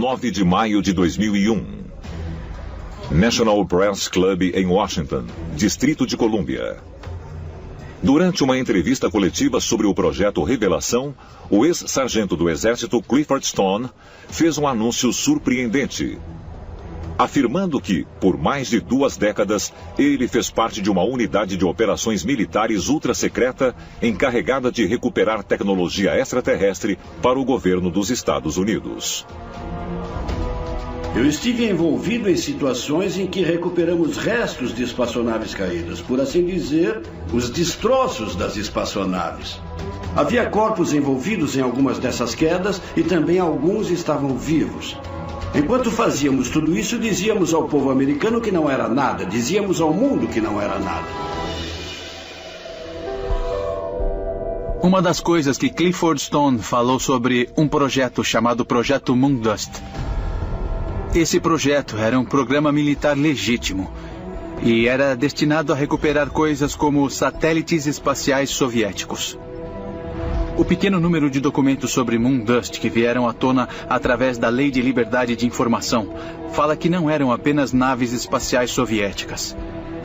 9 de maio de 2001. National Press Club em Washington, Distrito de Colômbia. Durante uma entrevista coletiva sobre o projeto Revelação, o ex-sargento do Exército Clifford Stone fez um anúncio surpreendente, afirmando que, por mais de 2 décadas, ele fez parte de uma unidade de operações militares ultra-secreta encarregada de recuperar tecnologia extraterrestre para o governo dos Estados Unidos. Eu estive envolvido em situações em que recuperamos restos de espaçonaves caídas, por assim dizer, os destroços das espaçonaves. Havia corpos envolvidos em algumas dessas quedas e também alguns estavam vivos. Enquanto fazíamos tudo isso, dizíamos ao povo americano que não era nada, dizíamos ao mundo que não era nada. Uma das coisas que Clifford Stone falou sobre um projeto chamado Projeto Moondust. Esse projeto era um programa militar legítimo e era destinado a recuperar coisas como satélites espaciais soviéticos. O pequeno número de documentos sobre Moondust que vieram à tona através da Lei de Liberdade de Informação fala que não eram apenas naves espaciais soviéticas,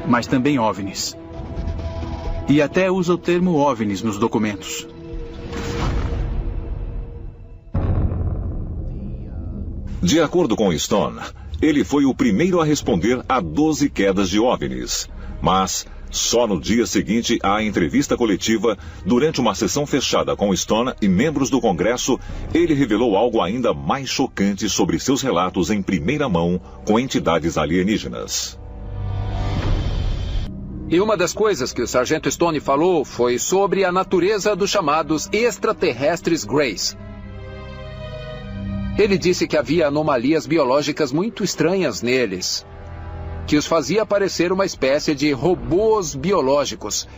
mas também OVNIs. E até usa o termo OVNIs nos documentos. De acordo com Stone, ele foi o primeiro a responder a 12 quedas de OVNIs, mas só no dia seguinte à entrevista coletiva, durante uma sessão fechada com Stone e membros do Congresso, ele revelou algo ainda mais chocante sobre seus relatos em primeira mão com entidades alienígenas. E uma das coisas que o Sargento Stone falou foi sobre a natureza dos chamados extraterrestres Greys. Ele disse que havia anomalias biológicas muito estranhas neles, que os fazia parecer uma espécie de robôs biológicos.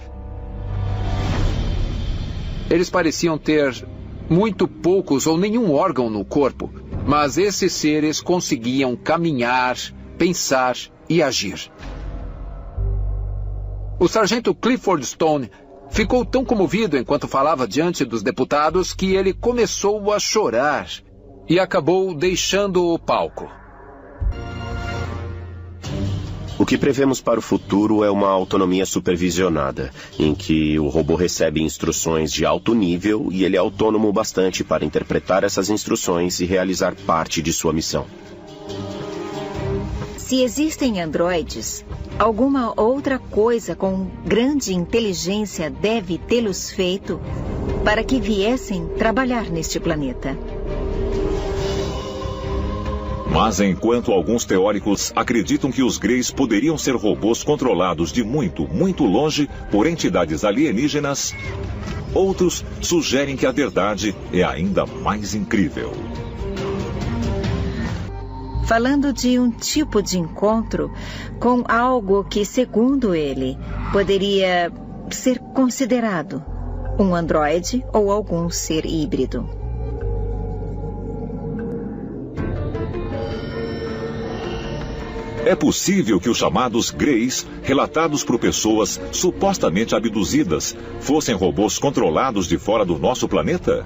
Eles pareciam ter muito poucos ou nenhum órgão no corpo, mas esses seres conseguiam caminhar, pensar e agir. O sargento Clifford Stone ficou tão comovido enquanto falava diante dos deputados que ele começou a chorar e acabou deixando o palco. O que prevemos para o futuro é uma autonomia supervisionada, em que o robô recebe instruções de alto nível e ele é autônomo bastante para interpretar essas instruções e realizar parte de sua missão. Se existem androides, alguma outra coisa com grande inteligência deve tê-los feito para que viessem trabalhar neste planeta. Mas enquanto alguns teóricos acreditam que os Greys poderiam ser robôs controlados de muito, muito longe por entidades alienígenas, outros sugerem que a verdade é ainda mais incrível. Falando de um tipo de encontro com algo que, segundo ele, poderia ser considerado um androide ou algum ser híbrido. É possível que os chamados Greys, relatados por pessoas supostamente abduzidas, fossem robôs controlados de fora do nosso planeta?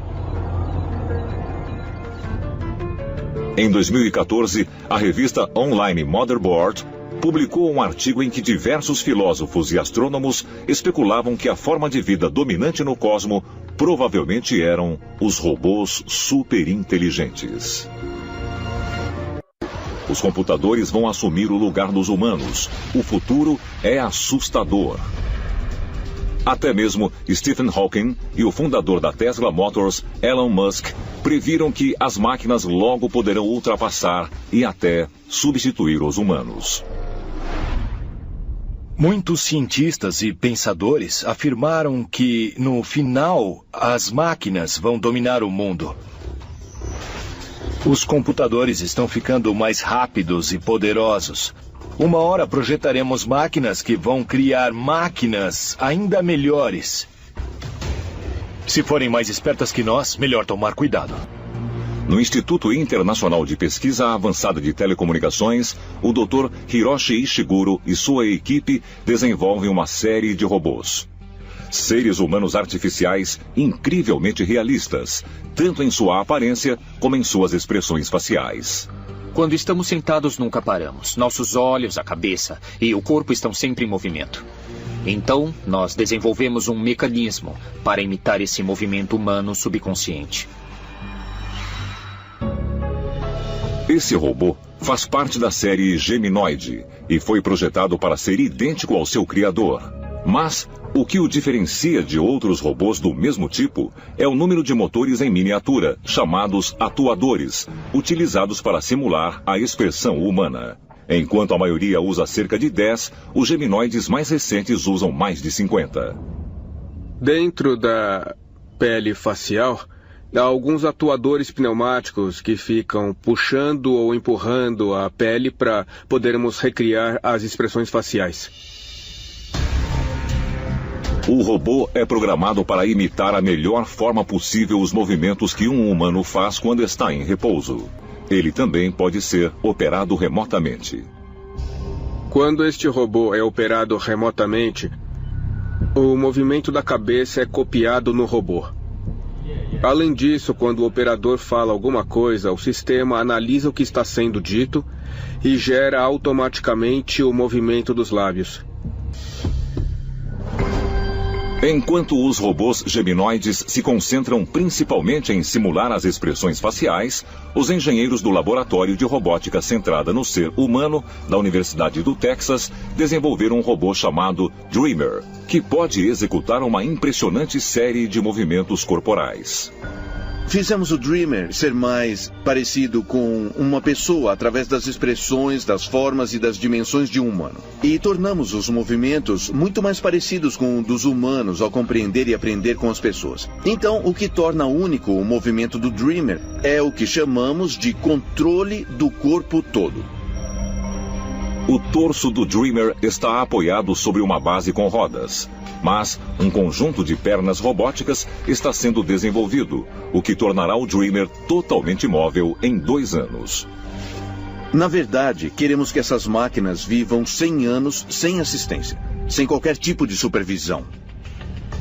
Em 2014, a revista online Motherboard publicou um artigo em que diversos filósofos e astrônomos especulavam que a forma de vida dominante no cosmo provavelmente eram os robôs superinteligentes. Os computadores vão assumir o lugar dos humanos. O futuro é assustador. Até mesmo Stephen Hawking e o fundador da Tesla Motors, Elon Musk, previram que as máquinas logo poderão ultrapassar e até substituir os humanos. Muitos cientistas e pensadores afirmaram que, no final, as máquinas vão dominar o mundo. Os computadores estão ficando mais rápidos e poderosos. Uma hora projetaremos máquinas que vão criar máquinas ainda melhores. Se forem mais espertas que nós, melhor tomar cuidado. No Instituto Internacional de Pesquisa Avançada de Telecomunicações, o Dr. Hiroshi Ishiguro e sua equipe desenvolvem uma série de robôs. seres humanos artificiais incrivelmente realistas, tanto em sua aparência como em suas expressões faciais. Quando estamos sentados, nunca paramos. Nossos olhos, a cabeça e o corpo estão sempre em movimento. Então, nós desenvolvemos um mecanismo para imitar esse movimento humano subconsciente. Esse robô faz parte da série Geminoid e foi projetado para ser idêntico ao seu criador. Mas o que o diferencia de outros robôs do mesmo tipo é o número de motores em miniatura, chamados atuadores, utilizados para simular a expressão humana. Enquanto a maioria usa cerca de 10, os geminoides mais recentes usam mais de 50. Dentro da pele facial, há alguns atuadores pneumáticos que ficam puxando ou empurrando a pele para podermos recriar as expressões faciais. O robô é programado para imitar a melhor forma possível os movimentos que um humano faz quando está em repouso. Ele também pode ser operado remotamente. Quando este robô é operado remotamente, o movimento da cabeça é copiado no robô. Além disso, quando o operador fala alguma coisa, o sistema analisa o que está sendo dito e gera automaticamente o movimento dos lábios. Enquanto os robôs geminoides se concentram principalmente em simular as expressões faciais, os engenheiros do Laboratório de Robótica Centrada no Ser Humano, da Universidade do Texas, desenvolveram um robô chamado Dreamer, que pode executar uma impressionante série de movimentos corporais. Fizemos o Dreamer ser mais parecido com uma pessoa através das expressões, das formas e das dimensões de um humano. E tornamos os movimentos muito mais parecidos com os dos humanos ao compreender e aprender com as pessoas. Então, o que torna único o movimento do Dreamer é o que chamamos de controle do corpo todo. O torso do Dreamer está apoiado sobre uma base com rodas. Mas um conjunto de pernas robóticas está sendo desenvolvido, o que tornará o Dreamer totalmente móvel em 2 anos. Na verdade, queremos que essas máquinas vivam 100 anos sem assistência, sem qualquer tipo de supervisão.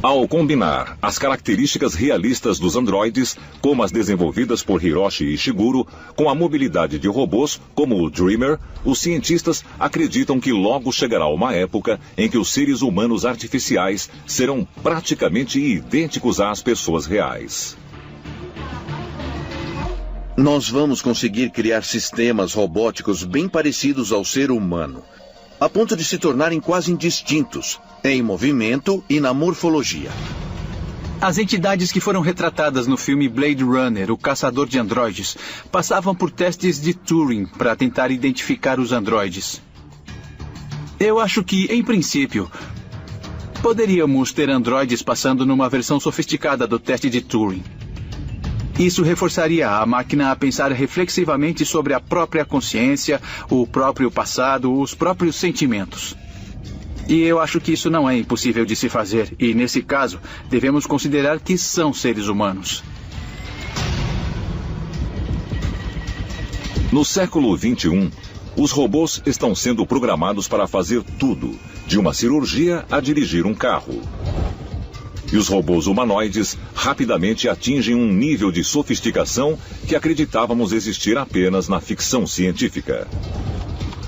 Ao combinar as características realistas dos androides, como as desenvolvidas por Hiroshi Ishiguro, com a mobilidade de robôs, como o Dreamer, os cientistas acreditam que logo chegará uma época em que os seres humanos artificiais serão praticamente idênticos às pessoas reais. Nós vamos conseguir criar sistemas robóticos bem parecidos ao ser humano, a ponto de se tornarem quase indistintos, em movimento e na morfologia. As entidades que foram retratadas no filme Blade Runner, o caçador de androides, passavam por testes de Turing para tentar identificar os androides. Eu acho que, em princípio, poderíamos ter androides passando numa versão sofisticada do teste de Turing. Isso reforçaria a máquina a pensar reflexivamente sobre a própria consciência, o próprio passado, os próprios sentimentos. E eu acho que isso não é impossível de se fazer, e nesse caso, devemos considerar que são seres humanos. No século XXI, os robôs estão sendo programados para fazer tudo, de uma cirurgia a dirigir um carro. E os robôs humanoides rapidamente atingem um nível de sofisticação que acreditávamos existir apenas na ficção científica.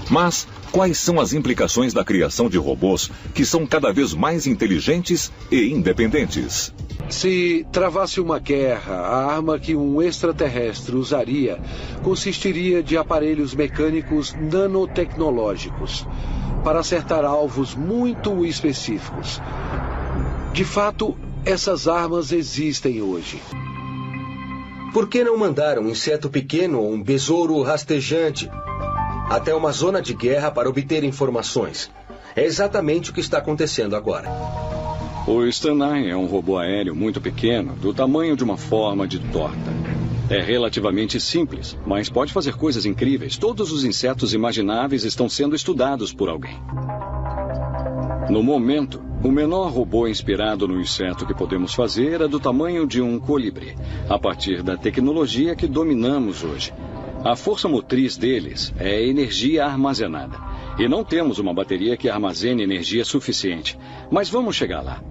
Mas quais são as implicações da criação de robôs que são cada vez mais inteligentes e independentes? Se travasse uma guerra, a arma que um extraterrestre usaria consistiria de aparelhos mecânicos nanotecnológicos para acertar alvos muito específicos. De fato, essas armas existem hoje. Por que não mandar um inseto pequeno ou um besouro rastejante até uma zona de guerra para obter informações? É exatamente o que está acontecendo agora. O Stanai é um robô aéreo muito pequeno, do tamanho de uma forma de torta. É relativamente simples, mas pode fazer coisas incríveis. Todos os insetos imagináveis estão sendo estudados por alguém. No momento, o menor robô inspirado no inseto que podemos fazer é do tamanho de um colibri, a partir da tecnologia que dominamos hoje. A força motriz deles é energia armazenada. E não temos uma bateria que armazene energia suficiente. Mas vamos chegar lá.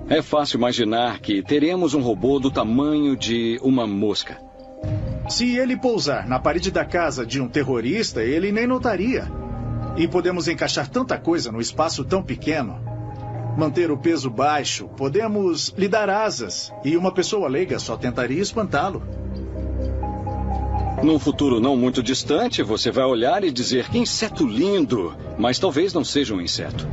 É fácil imaginar que teremos um robô do tamanho de uma mosca. Se ele pousar na parede da casa de um terrorista, ele nem notaria. E podemos encaixar tanta coisa no espaço tão pequeno. Manter o peso baixo, podemos lhe dar asas. E uma pessoa leiga só tentaria espantá-lo. Num futuro não muito distante, você vai olhar e dizer que inseto lindo, mas talvez não seja um inseto.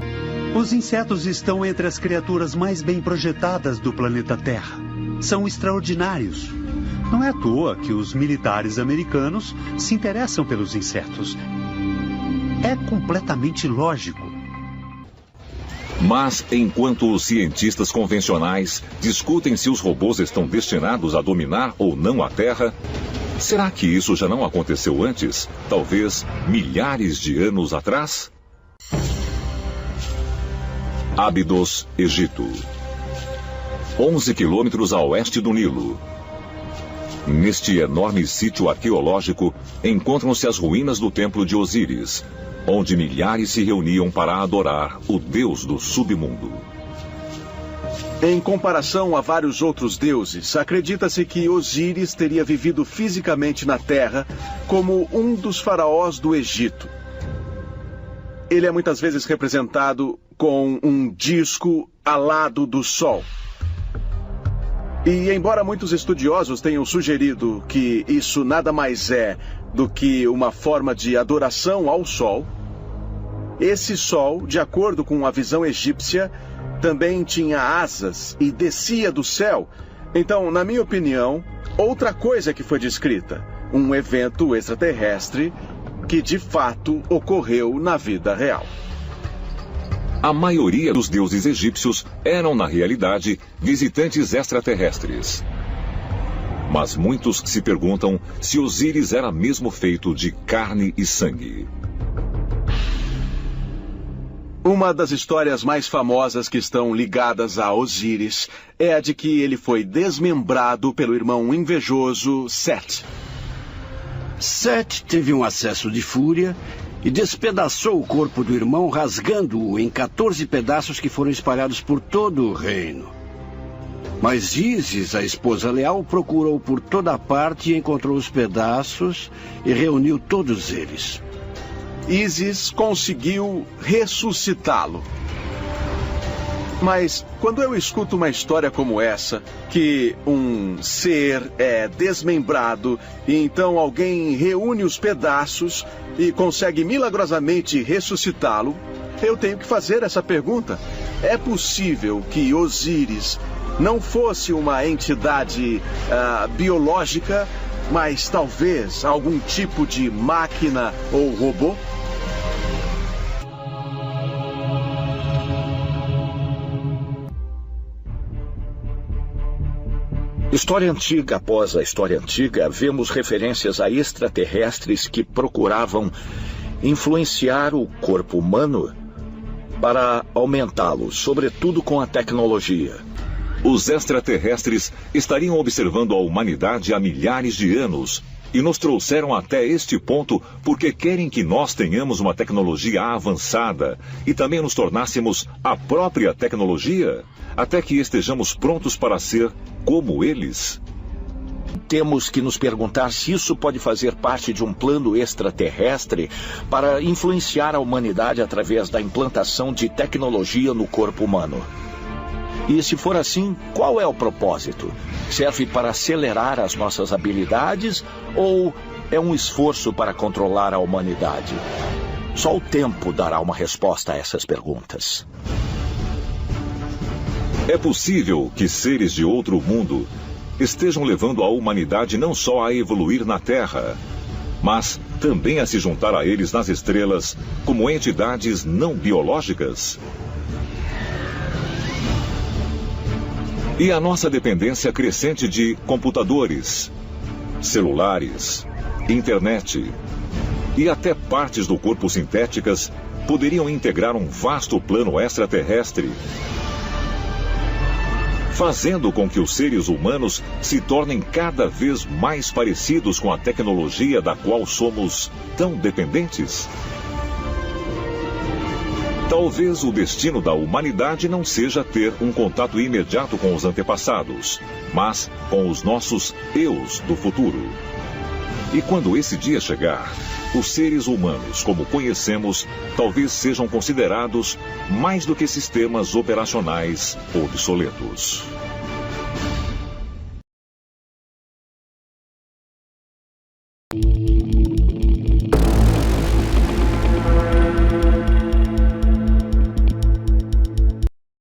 Os insetos estão entre as criaturas mais bem projetadas do planeta Terra. São extraordinários. Não é à toa que os militares americanos se interessam pelos insetos. É completamente lógico. Mas, enquanto os cientistas convencionais discutem se os robôs estão destinados a dominar ou não a Terra, será que isso já não aconteceu antes? Talvez milhares de anos atrás? Ábidos, Egito. 11 quilômetros a oeste do Nilo. Neste enorme sítio arqueológico, encontram-se as ruínas do templo de Osíris, onde milhares se reuniam para adorar o deus do submundo. Em comparação a vários outros deuses, acredita-se que Osíris teria vivido fisicamente na Terra como um dos faraós do Egito. Ele é muitas vezes representado com um disco alado do Sol. E embora muitos estudiosos tenham sugerido que isso nada mais é do que uma forma de adoração ao Sol, esse Sol, de acordo com a visão egípcia, também tinha asas e descia do céu. Então, na minha opinião, outra coisa que foi descrita, um evento extraterrestre que de fato ocorreu na vida real. A maioria dos deuses egípcios eram, na realidade, visitantes extraterrestres. Mas muitos se perguntam se Osíris era mesmo feito de carne e sangue. Uma das histórias mais famosas que estão ligadas a Osíris é a de que ele foi desmembrado pelo irmão invejoso Sete. Sete teve um acesso de fúria e despedaçou o corpo do irmão, rasgando-o em 14 pedaços que foram espalhados por todo o reino. Mas Ísis, a esposa leal, procurou por toda parte e encontrou os pedaços e reuniu todos eles. Ísis conseguiu ressuscitá-lo. Mas quando eu escuto uma história como essa, que um ser é desmembrado e então alguém reúne os pedaços e consegue milagrosamente ressuscitá-lo, eu tenho que fazer essa pergunta. É possível que Osíris não fosse uma entidade biológica, mas talvez algum tipo de máquina ou robô? História antiga após a história antiga, vemos referências a extraterrestres que procuravam influenciar o corpo humano para aumentá-lo, sobretudo com a tecnologia. Os extraterrestres estariam observando a humanidade há milhares de anos e nos trouxeram até este ponto porque querem que nós tenhamos uma tecnologia avançada e também nos tornássemos a própria tecnologia, até que estejamos prontos para ser como eles. Temos que nos perguntar se isso pode fazer parte de um plano extraterrestre para influenciar a humanidade através da implantação de tecnologia no corpo humano. E se for assim, qual é o propósito? Serve para acelerar as nossas habilidades ou é um esforço para controlar a humanidade? Só o tempo dará uma resposta a essas perguntas. É possível que seres de outro mundo estejam levando a humanidade não só a evoluir na Terra, mas também a se juntar a eles nas estrelas como entidades não biológicas. E a nossa dependência crescente de computadores, celulares, internet e até partes do corpo sintéticas poderiam integrar um vasto plano extraterrestre, fazendo com que os seres humanos se tornem cada vez mais parecidos com a tecnologia da qual somos tão dependentes. Talvez o destino da humanidade não seja ter um contato imediato com os antepassados, mas com os nossos eus do futuro. E quando esse dia chegar, os seres humanos, como conhecemos, talvez sejam considerados mais do que sistemas operacionais obsoletos.